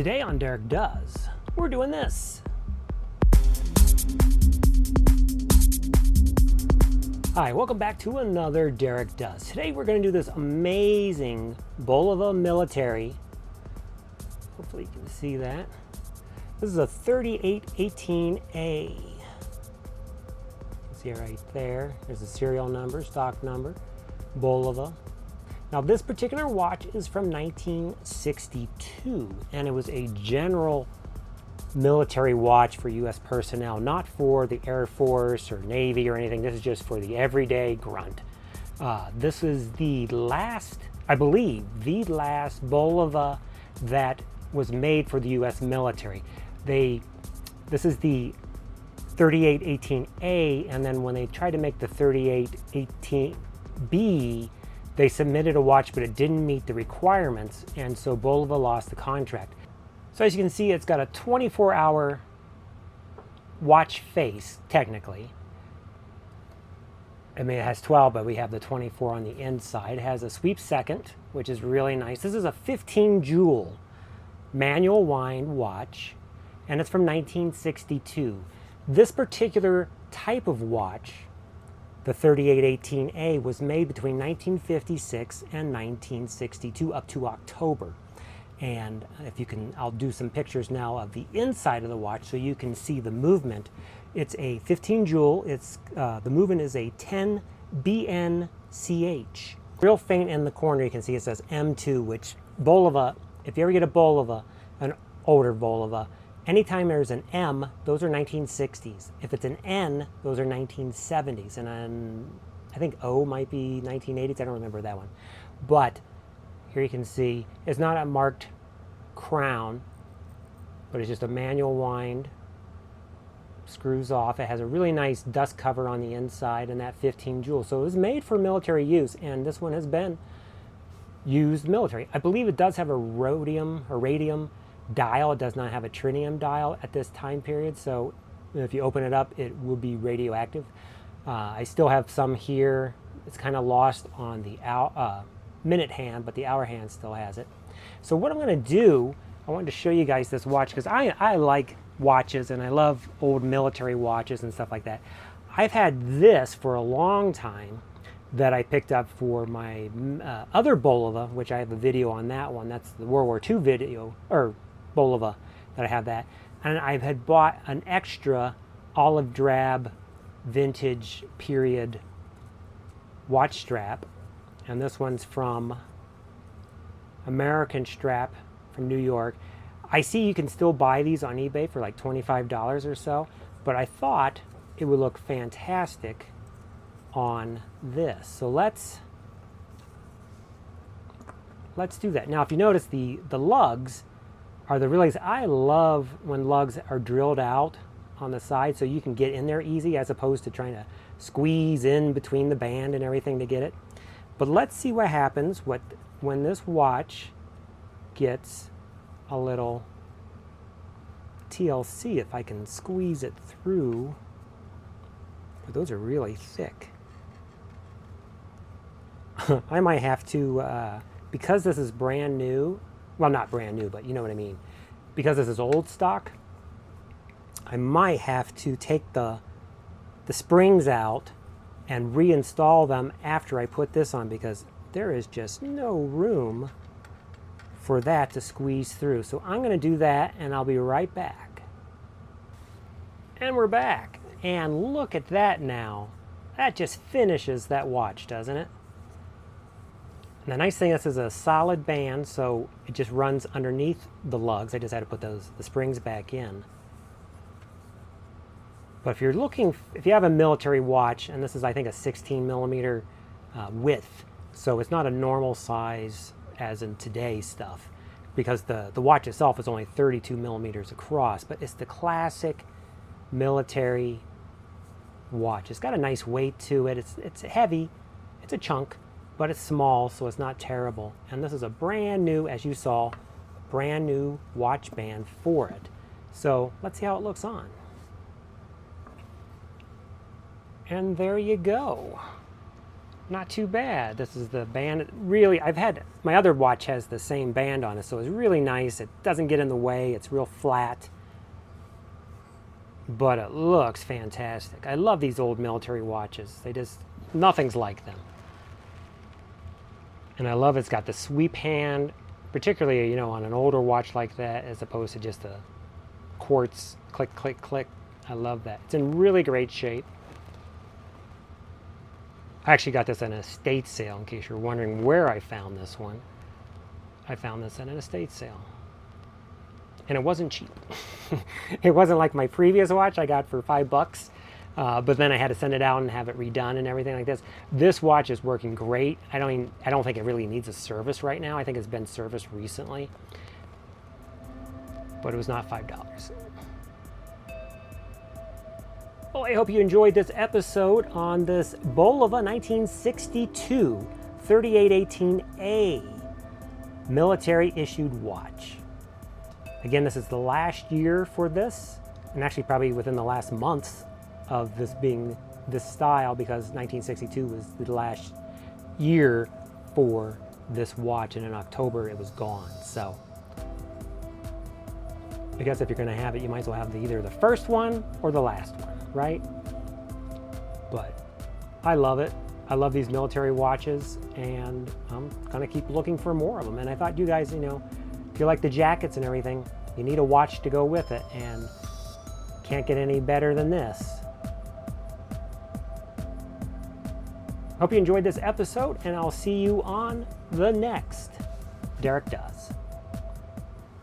Today on Derek Does, we're doing this. Hi, welcome back to another Derek Does. Today we're going to do this amazing Bulova Military. Hopefully you can see that. This is a 3818A. You can see it right there. There's the serial number, stock number, Bulova. Now this particular watch is from 1962, and it was a general military watch for U.S. personnel, not for the Air Force or Navy or anything. This is just for the everyday grunt. This is the last, I believe, the last Bulova that was made for the U.S. military. This is the 3818A, and then when they tried to make the 3818B, they submitted a watch, but it didn't meet the requirements, and so Bulova lost the contract. So as you can see, it's got a 24-hour watch face, technically. I mean, it has 12, but we have the 24 on the inside. It has a sweep second, which is really nice. This is a 15-jewel manual wind watch, and it's from 1962. This particular type of watch, the 3818A, was made between 1956 and 1962 up to October. And if you can, I'll do some pictures now of the inside of the watch so you can see the movement. It's a 15 jewel. It's the movement is a 10 BNCH. Real faint in the corner, you can see it says M2, which Bulova, if you ever get a Bulova, an older Bulova, anytime there's an M, those are 1960s. If it's an N, those are 1970s. And then I think O might be 1980s. I don't remember that one. But here you can see it's not a marked crown, but it's just a manual wind. Screws off. It has a really nice dust cover on the inside and that 15 jewel. So it was made for military use, and this one has been used military. I believe it does have a radium dial. It does not have a tritium dial at this time period, so if you open it up, it will be radioactive. I still have some here. It's kind of lost on the minute hand, but the hour hand still has it. So what I'm going to do, I wanted to show you guys this watch because I like watches and I love old military watches and stuff like that. I've had this for a long time that I picked up for my other Bulova, which I have a video on that one. That's the World War II video, or Bulova, that I have that. And I had bought an extra olive drab vintage period watch strap, and this one's from American Strap from New York. I see you can still buy these on eBay for like $25 or so, but I thought it would look fantastic on this. So let's do that. Now if you notice, the lugs are the relays. I love when lugs are drilled out on the side so you can get in there easy as opposed to trying to squeeze in between the band and everything to get it. But let's see what happens when this watch gets a little TLC, if I can squeeze it through. But those are really thick. I might have to, because this is brand new, well, not brand new, but you know what I mean. Because this is old stock, I might have to take the springs out and reinstall them after I put this on, because there is just no room for that to squeeze through. So I'm going to do that, and I'll be right back. And we're back. And look at that now. That just finishes that watch, doesn't it? And the nice thing, this is a solid band, so it just runs underneath the lugs. I just had to put the springs back in. But if you have a military watch, and this is, I think, a 16 millimeter width, so it's not a normal size as in today's stuff, because the watch itself is only 32 millimeters across, but it's the classic military watch. It's got a nice weight to it. It's heavy. It's a chunk, but it's small, so it's not terrible. And this is a brand new, as you saw, brand new watch band for it. So let's see how it looks on. And there you go. not too bad. This is the band. Really, my other watch has the same band on it, so it's really nice. It doesn't get in the way. It's real flat, but it looks fantastic. I love these old military watches. Nothing's like them. And I love it's got the sweep hand, particularly, on an older watch like that, as opposed to just a quartz click, click, click. I love that. It's in really great shape. I actually got this at an estate sale, in case you're wondering where I found this one. I found this at an estate sale. And it wasn't cheap. It wasn't like my previous watch I got for $5, but then I had to send it out and have it redone and everything like this. This watch is working great. I don't think it really needs a service right now. I think it's been serviced recently, but it was not $5. Well, I hope you enjoyed this episode on this Bulova 1962 3818A military issued watch. Again, this is the last year for this, and actually probably within the last months of this being this style, because 1962 was the last year for this watch, and in October it was gone. So I guess if you're going to have it, you might as well have either the first one or the last one, right? But I love it. I love these military watches, and I'm going to keep looking for more of them. And I thought you guys, if you like the jackets and everything, you need a watch to go with it, and can't get any better than this. Hope you enjoyed this episode, and I'll see you on the next Derek Does.